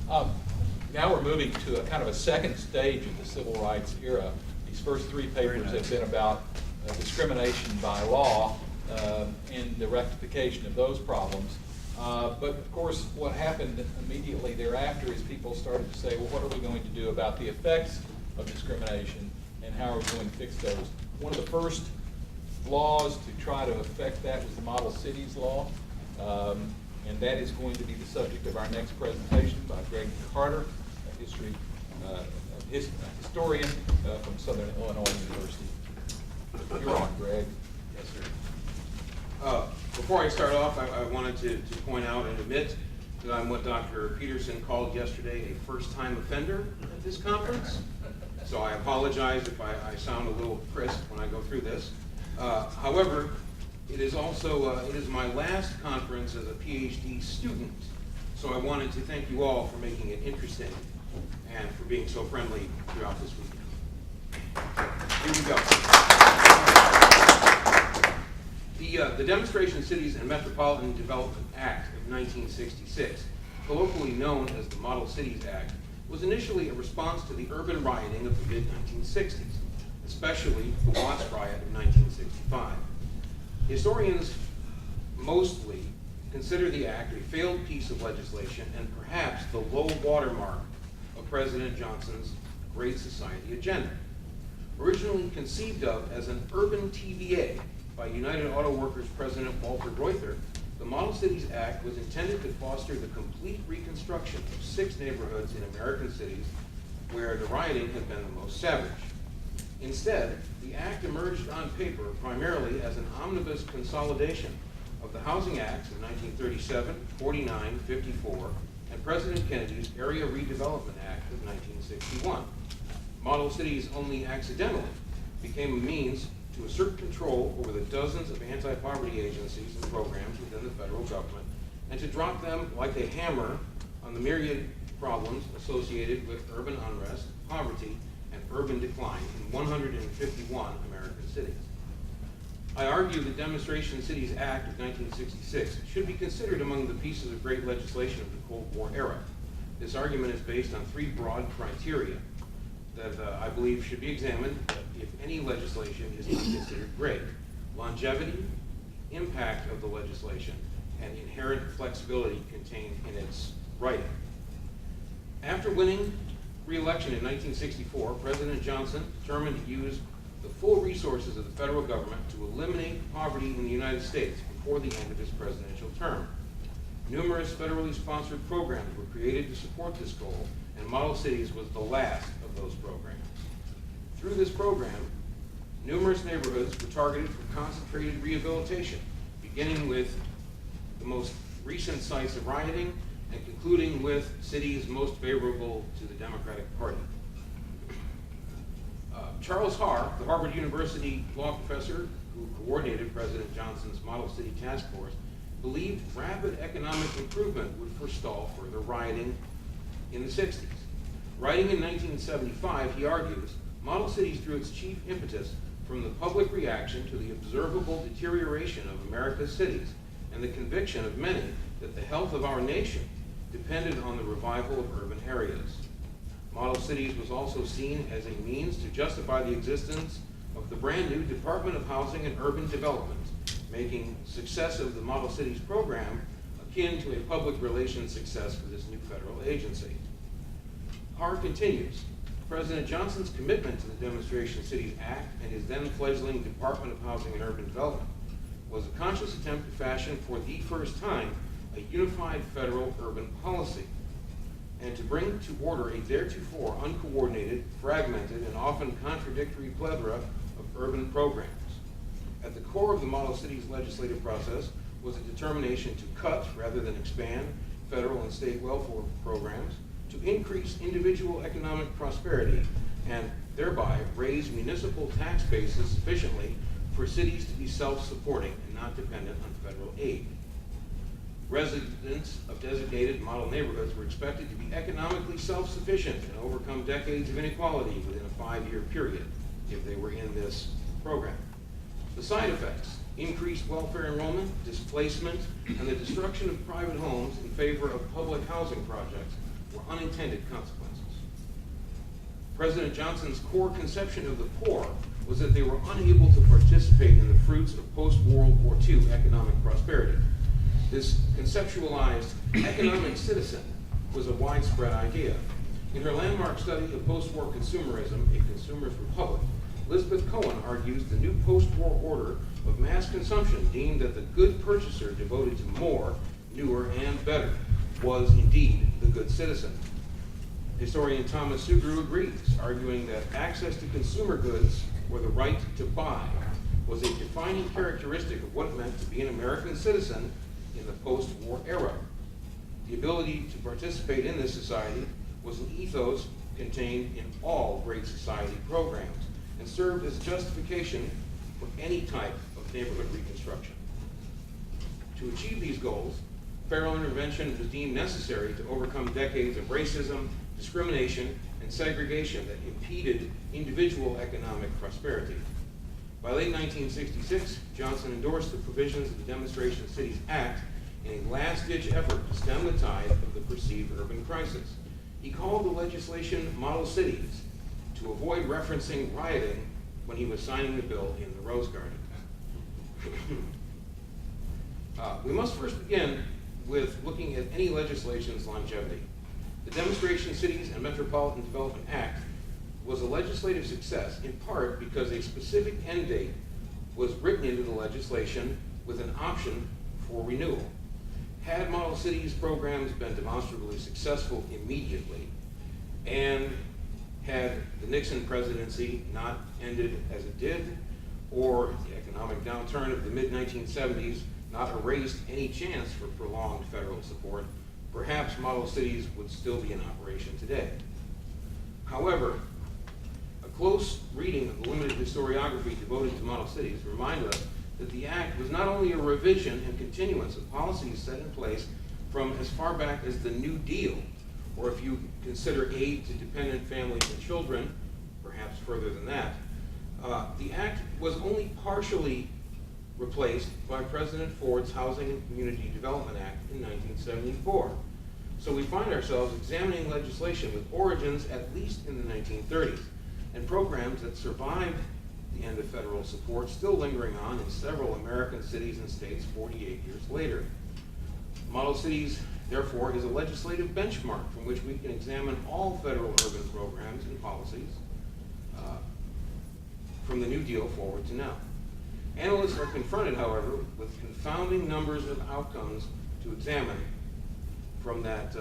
Now we're moving to a kind of a second stage of the civil rights era. These first three papers have been about discrimination by law and the rectification of those problems. But of course, what happened immediately thereafter is people started to say, well, what are we going to do about the effects of discrimination and how are we going to fix those? One of the first laws to try to affect that was the Model Cities Law. And that is going to be the subject of our next presentation by Greg Carter, a historian from Southern Illinois University. You're on, Greg. Yes, sir. Before I start off, I wanted to point out and admit that I'm what Dr. Peterson called yesterday a first-time offender at this conference. So I apologize if I sound a little crisp when I go through this. However, it is also it is my last conference as a PhD student. So I wanted to thank you all for making it interesting and for being so friendly throughout this weekend. Here we go. The Demonstration Cities and Metropolitan Development Act of 1966, colloquially known as the Model Cities Act, was initially a response to the urban rioting of the mid-1960s, especially the Watts riot of 1965. Historians mostly consider the act a failed piece of legislation and perhaps the low watermark of President Johnson's Great Society agenda. Originally conceived of as an urban TVA by United Auto Workers President Walter Reuther, the Model Cities Act was intended to foster the complete reconstruction of 6 neighborhoods in American cities where the rioting had been the most savage. Instead, the act emerged on paper primarily as an omnibus consolidation of the Housing Acts of 1937, 49, 54, and President Kennedy's Area Redevelopment Act of 1961. Model cities only accidentally became a means to assert control over the dozens of anti-poverty agencies and programs within the federal government, and to drop them like a hammer on the myriad problems associated with urban unrest, poverty, and urban decline in 151 American cities. I argue the Demonstration Cities Act of 1966 should be considered among the pieces of great legislation of the Cold War era. This argument is based on 3 broad criteria that I believe should be examined if any legislation is to be considered great: longevity, impact of the legislation, and inherent flexibility contained in its writing. After winning re-election in 1964, President Johnson determined to use the full resources of the federal government to eliminate poverty in the United States before the end of his presidential term. Numerous federally sponsored programs were created to support this goal, and Model Cities was the last of those programs. Through this program, numerous neighborhoods were targeted for concentrated rehabilitation, beginning with the most recent sites of rioting and concluding with cities most favorable to the Democratic Party. Charles Haar, the Harvard University law professor who coordinated President Johnson's Model City Task Force, believed rapid economic improvement would forestall further rioting in the 60s. Writing in 1975, he argues, Model Cities drew its chief impetus from the public reaction to the observable deterioration of America's cities and the conviction of many that the health of our nation depended on the revival of urban areas. Model Cities was also seen as a means to justify the existence of the brand new Department of Housing and Urban Development, making success of the Model Cities program akin to a public relations success for this new federal agency. Haar continues, President Johnson's commitment to the Demonstration Cities Act and his then fledgling Department of Housing and Urban Development was a conscious attempt to fashion for the first time a unified federal urban policy, and to bring to order a theretofore uncoordinated, fragmented, and often contradictory plethora of urban programs. At the core of the Model Cities legislative process was a determination to cut, rather than expand, federal and state welfare programs, to increase individual economic prosperity, and thereby raise municipal tax bases sufficiently for cities to be self-supporting and not dependent on federal aid. Residents of designated model neighborhoods were expected to be economically self-sufficient and overcome decades of inequality within a 5-year period if they were in this program. The side effects: increased welfare enrollment, displacement, and the destruction of private homes in favor of public housing projects were unintended consequences. President Johnson's core conception of the poor was that they were unable to participate in the fruits of post-World War II economic prosperity. This conceptualized economic citizen was a widespread idea. In her landmark study of post-war consumerism, A Consumer's Republic, Elizabeth Cohen argues the new post-war order of mass consumption deemed that the good purchaser devoted to more, newer, and better was indeed the good citizen. Historian Thomas Sugrue agrees, arguing that access to consumer goods, or the right to buy, was a defining characteristic of what it meant to be an American citizen in the post-war era. The ability to participate in this society was an ethos contained in all Great Society programs and served as justification for any type of neighborhood reconstruction. To achieve these goals, federal intervention was deemed necessary to overcome decades of racism, discrimination, and segregation that impeded individual economic prosperity. By late 1966, Johnson endorsed the provisions of the Demonstration Cities Act in a last-ditch effort to stem the tide of the perceived urban crisis. He called the legislation Model Cities to avoid referencing rioting when he was signing the bill in the Rose Garden. We must first begin with looking at any legislation's longevity. The Demonstration Cities and Metropolitan Development Act was a legislative success in part because a specific end date was written into the legislation with an option for renewal. Had Model Cities programs been demonstrably successful immediately, and had the Nixon presidency not ended as it did, or the economic downturn of the mid-1970s not erased any chance for prolonged federal support, perhaps Model Cities would still be in operation today. However, a close reading of the limited historiography devoted to Model Cities reminds us that the Act was not only a revision and continuance of policies set in place from as far back as the New Deal, or if you consider aid to dependent families and children, perhaps further than that. The Act was only partially replaced by President Ford's Housing and Community Development Act in 1974. So we find ourselves examining legislation with origins at least in the 1930s, and programs that survived the end of federal support still lingering on in several American cities and states 48 years later. Model Cities, therefore, is a legislative benchmark from which we can examine all federal urban programs and policies from the New Deal forward to now. Analysts are confronted, however, with confounding numbers of outcomes to examine from that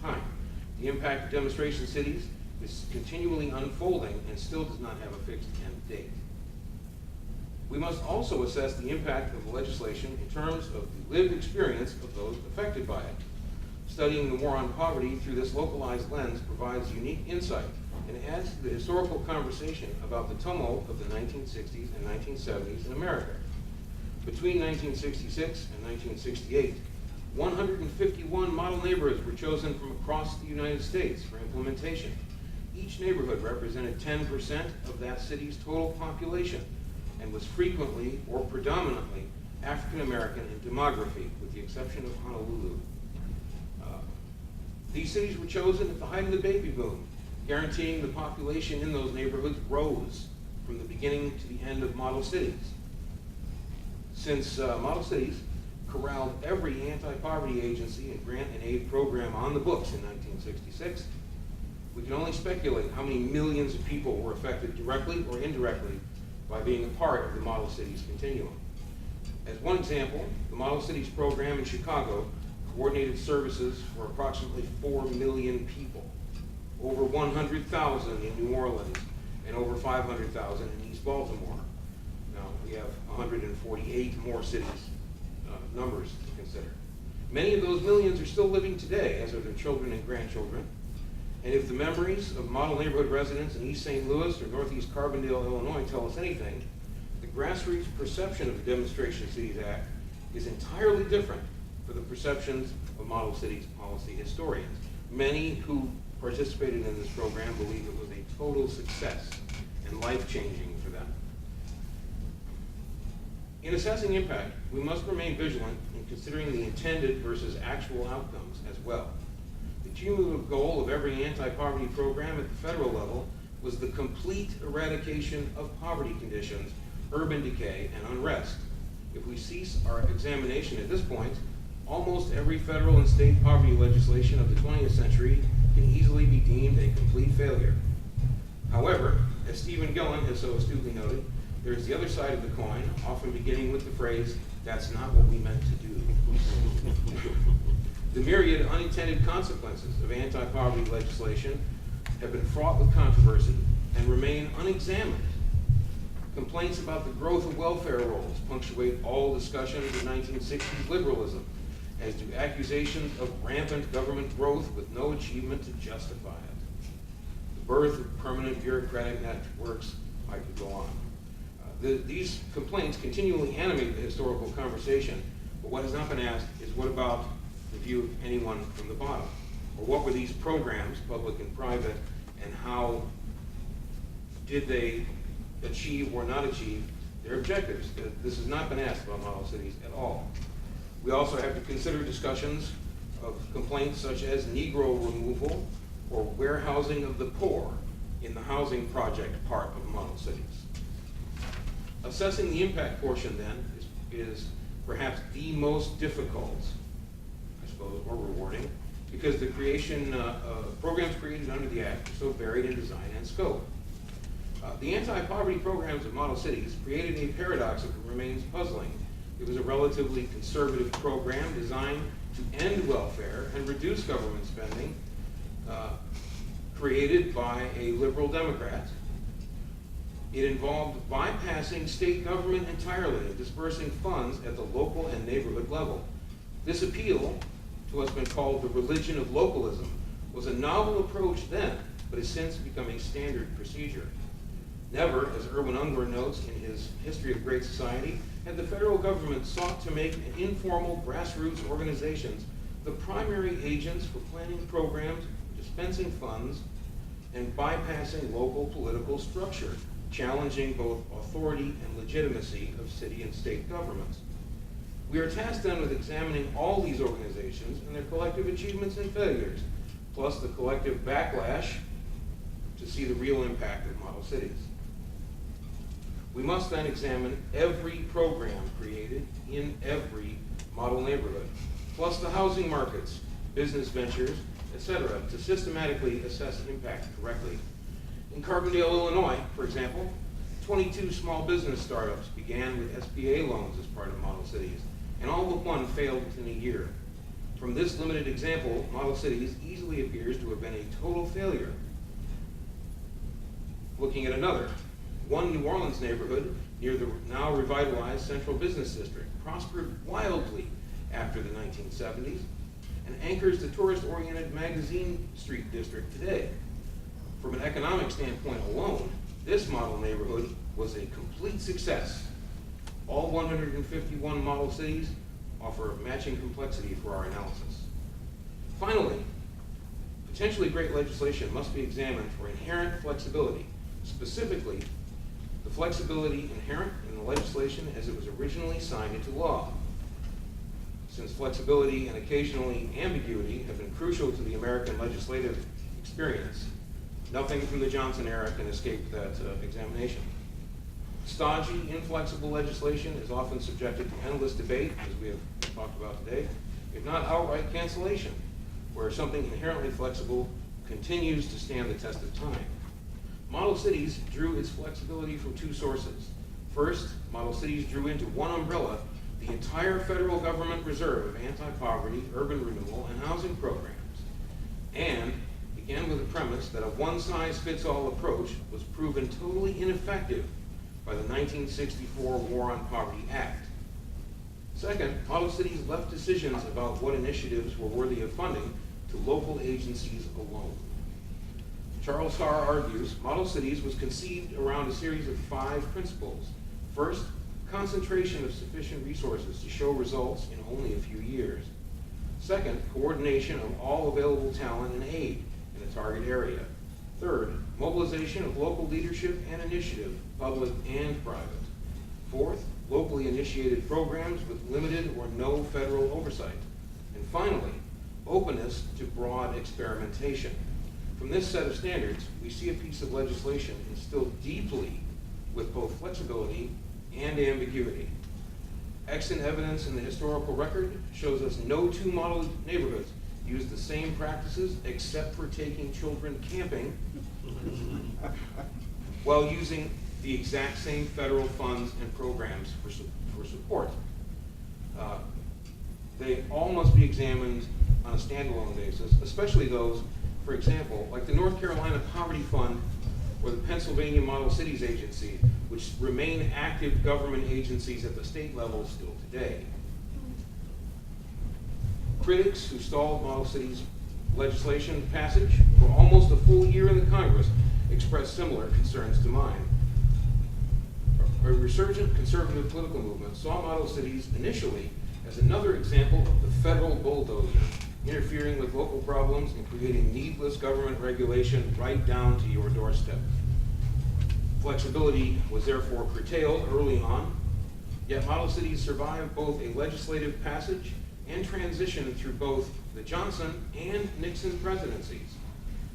time. The impact of demonstration cities is continually unfolding and still does not have a fixed end date. We must also assess the impact of the legislation in terms of the lived experience of those affected by it. Studying the war on poverty through this localized lens provides unique insight and adds to the historical conversation about the tumult of the 1960s and 1970s in America. Between 1966 and 1968, 151 model neighborhoods were chosen from across the United States for implementation. Each neighborhood represented 10% of that city's total population and was frequently or predominantly African American in demography, with the exception of Honolulu. These cities were chosen at the height of the baby boom, guaranteeing the population in those neighborhoods rose from the beginning to the end of Model Cities. Since Model Cities corralled every anti-poverty agency and grant and aid program on the books in 1966, we can only speculate how many millions of people were affected directly or indirectly by being a part of the Model Cities continuum. As one example, the Model Cities program in Chicago coordinated services for approximately 4 million people, over 100,000 in New Orleans, and over 500,000 in East Baltimore. Now, we have 148 more cities numbers to consider. Many of those millions are still living today, as are their children and grandchildren. And if the memories of model neighborhood residents in East St. Louis or Northeast Carbondale, Illinois tell us anything, the grassroots perception of the Demonstration Cities Act is entirely different for the perceptions of Model Cities policy historians. Many who participated in this program believe it was a total success and life-changing for them. In assessing impact, we must remain vigilant in considering the intended versus actual outcomes as well. The cumulative goal of every anti-poverty program at the federal level was the complete eradication of poverty conditions, urban decay, and unrest. If we cease our examination at this point, almost every federal and state poverty legislation of the 20th century can easily be deemed a complete failure. However, as Stephen Gillen has so astutely noted, there is the other side of the coin, often beginning with the phrase, "That's not what we meant to do." The myriad unintended consequences of anti-poverty legislation have been fraught with controversy and remain unexamined. Complaints about the growth of welfare rolls punctuate all discussions of 1960s liberalism, as do accusations of rampant government growth with no achievement to justify it. The birth of permanent bureaucratic networks, I could go on. These complaints continually animate the historical conversation, but what has not been asked is what about the view of anyone from the bottom? Or what were these programs, public and private, and how did they achieve or not achieve their objectives? This has not been asked about model cities at all. We also have to consider discussions of complaints such as Negro removal or warehousing of the poor in the housing project part of model cities. Assessing the impact portion then is perhaps the most difficult, I suppose, or rewarding, because the creation programs created under the Act are so varied in design and scope. The anti-poverty programs of model cities created a paradox that remains puzzling. It was a relatively conservative program designed to end welfare and reduce government spending, created by a liberal Democrat. It involved bypassing state government entirely and dispersing funds at the local and neighborhood level. This appeal to what's been called the religion of localism was a novel approach then, but has since become a standard procedure. Never, as Erwin Unger notes in his History of Great Society, had the federal government sought to make informal grassroots organizations the primary agents for planning programs, dispensing funds, and bypassing local political structure, challenging both authority and legitimacy of city and state governments. We are tasked then with examining all these organizations and their collective achievements and failures, plus the collective backlash to see the real impact of model cities. We must then examine every program created in every model neighborhood, plus the housing markets, business ventures, etc., to systematically assess impact correctly. In Carbondale, Illinois, for example, 22 small business startups began with SBA loans as part of model cities, and all but one failed within a year. From this limited example, model cities easily appears to have been a total failure. Looking at another, one New Orleans neighborhood near the now revitalized Central Business District prospered wildly after the 1970s and anchors the tourist-oriented Magazine Street district today. From an economic standpoint alone, this model neighborhood was a complete success. All 151 model cities offer matching complexity for our analysis. Finally, potentially great legislation must be examined for inherent flexibility, specifically the flexibility inherent in the legislation as it was originally signed into law. Since flexibility and occasionally ambiguity have been crucial to the American legislative experience, nothing from the Johnson era can escape that examination. Stodgy, inflexible legislation is often subjected to endless debate, as we have talked about today, if not outright cancellation, where something inherently flexible continues to stand the test of time. Model cities drew its flexibility from two sources. First, model cities drew into one umbrella the entire federal government reserve of anti-poverty, urban renewal, and housing programs, and began with the premise that a one-size-fits-all approach was proven totally ineffective by the 1964 War on Poverty Act. Second, model cities left decisions about what initiatives were worthy of funding to local agencies alone. Charles Harr argues model cities was conceived around a series of 5 principles. First, concentration of sufficient resources to show results in only a few years. Second, coordination of all available talent and aid in a target area. Third, mobilization of local leadership and initiative, public and private. Fourth, locally initiated programs with limited or no federal oversight. And finally, openness to broad experimentation. From this set of standards, we see a piece of legislation instilled deeply with both flexibility and ambiguity. Extant evidence in the historical record shows us no two model neighborhoods use the same practices except for taking children camping while using the exact same federal funds and programs for support. They all must be examined on a standalone basis, especially those, for example, like the North Carolina Poverty Fund or the Pennsylvania Model Cities Agency, which remain active government agencies at the state level still today. Critics who stalled Model Cities legislation passage for almost a full year in the Congress expressed similar concerns to mine. A resurgent conservative political movement saw Model Cities initially as another example of the federal bulldozer, interfering with local problems and creating needless government regulation right down to your doorstep. Flexibility was therefore curtailed early on, yet Model Cities survived both a legislative passage and transition through both the Johnson and Nixon presidencies.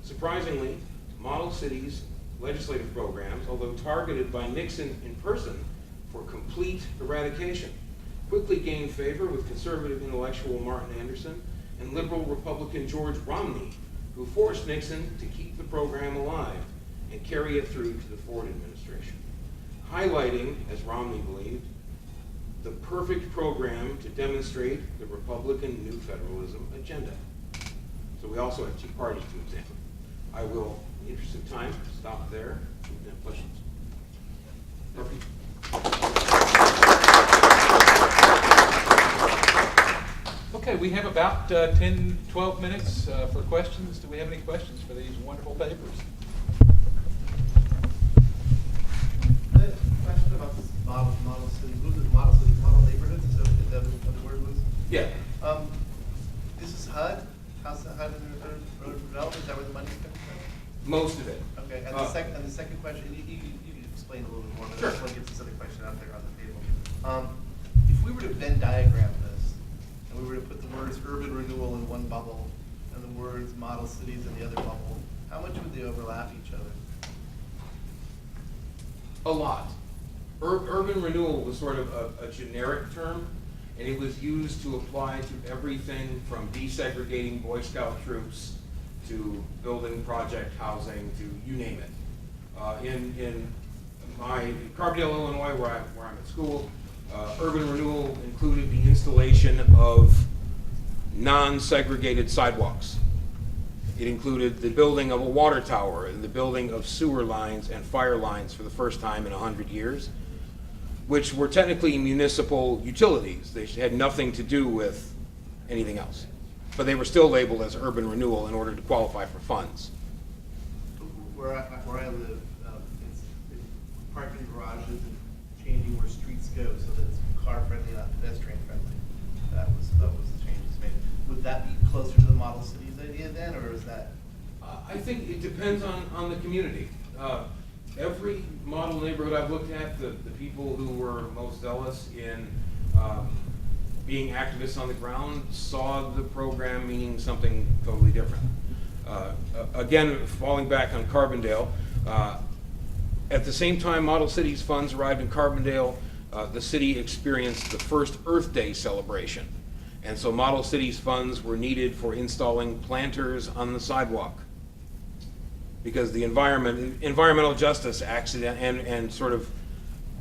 Surprisingly, Model Cities legislative programs, although targeted by Nixon in person for complete eradication, quickly gained favor with conservative intellectual Martin Anderson and liberal Republican George Romney, who forced Nixon to keep the program alive and carry it through to the Ford administration, highlighting, as Romney believed, the perfect program to demonstrate the Republican New Federalism agenda. So we also have two parties to examine. I will, in the interest of time, stop there. If you have questions. Perfect. Okay, we have about 10, 12 minutes for questions. Do we have any questions for these wonderful papers? Question about this model city. What is it? Model cities, model neighborhoods? Is that what the word was? Yeah. This is HUD? How's the HUD and urban development? Is that where the money's coming from? Most of it. Okay. And the second question, you can explain a little bit more, but Sure. I just want to get this other question out there on the table. If we were to Venn diagram this, and we were to put the words urban renewal in one bubble and the words model cities in the other bubble, how much would they overlap each other? A lot. Urban renewal was sort of a generic term, and it was used to apply to everything from desegregating Boy Scout troops to building project housing to you name it. In my Carbondale, Illinois, where I'm at school, urban renewal included the installation of non-segregated sidewalks. It included the building of a water tower and the building of sewer lines and fire lines for the first time in 100 years, which were technically municipal utilities. They had nothing to do with anything else. But they were still labeled as urban renewal in order to qualify for funds. Where I live, it's parking garages and changing where streets go so that it's car friendly, not pedestrian friendly. That was the changes made. Would that be closer to the model cities idea then, or is that? I think it depends on the community. Every model neighborhood I've looked at, the people who were most zealous in being activists on the ground saw the program meaning something totally different. Again, falling back on Carbondale, at the same time Model Cities funds arrived in Carbondale, the city experienced the first Earth Day celebration. And so Model Cities funds were needed for installing planters on the sidewalk, because the environmental justice accident and sort of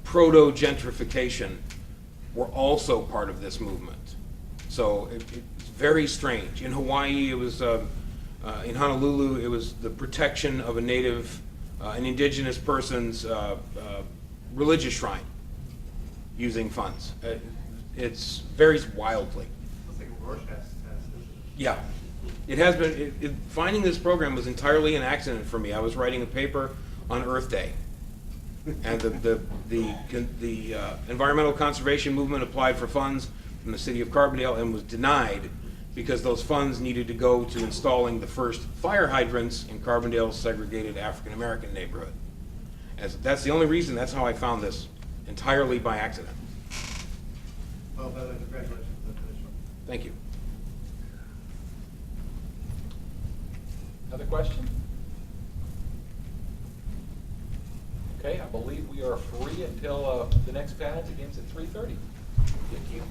proto-gentrification were also part of this movement. So it's very strange. In Hawaii, it was, in Honolulu, it was the protection of a native, an indigenous person's religious shrine using funds. It varies wildly. Looks like a Rorschach test, isn't it? Yeah. It has been, finding this program was entirely an accident for me. I was writing a paper on Earth Day, and the environmental conservation movement applied for funds from the city of Carbondale and was denied because those funds needed to go to installing the first fire hydrants in Carbondale's segregated African American neighborhood. That's the only reason. That's how I found this, entirely by accident. Well, by the way, congratulations. Thank you. Other question? Okay, I believe we are free until the next panel begins at 3:30. Thank you.